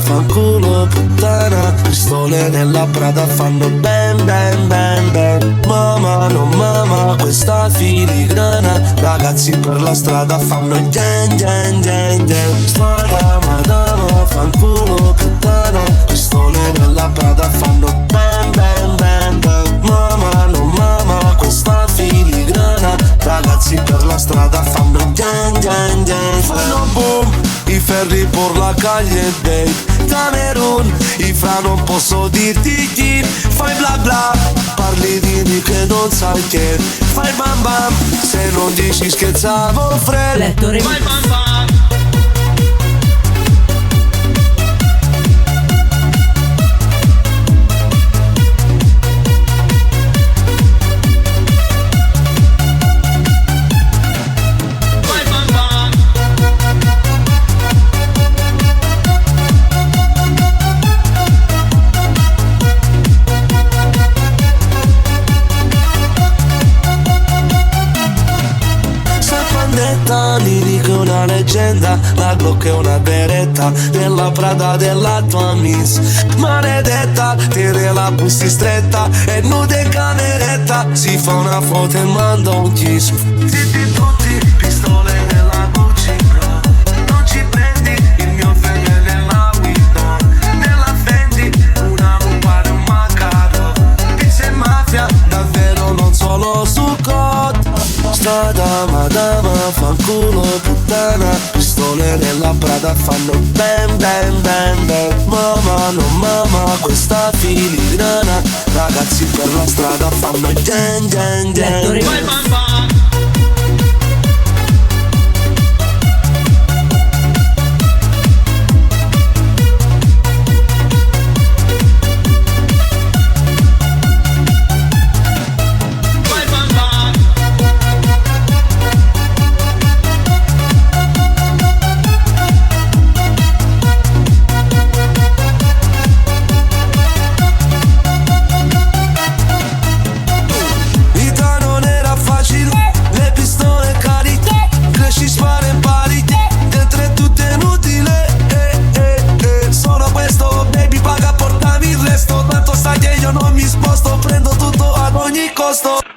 fanculo puttana. Pistole nella Prada fanno bang bang bang bang. Mamma non mama questa filigrana. Ragazzi per la strada fanno gen gen gen gen. Strada madama fanculo puttana. Pistole nella Prada fanno bang bang bang bang. Mamma non mama questa filigrana. Ragazzi per la strada fanno gen gen gen. Fanno boom i ferri por la calle dei Camerun. I fra non posso dirti chi. Fai bla bla, parli di che non sai che. Fai bam bam, se non dici scherzavo fred. Lettore. Fai bam bam. Mi dico una leggenda, la Glock è una beretta nella Prada della tua miss. Maledetta, tiene la bussi stretta e nuda in cameretta. Si fa una foto e manda un kiss. Zitti tutti, pistole nella Gucci bro. Non ci prendi, il mio figlio è nella Vuitton. Nella Fendi, una ruba e un macaro. Pizza e mafia, davvero non solo su code. Strada madama fanculo puttana. Pistole nella Prada fanno bang bang bang bang. Mamma non mama questa filigrana. Ragazzi per la strada fanno gen gen gen. Tanto sai che io non mi sposto, prendo tutto ad ogni costo.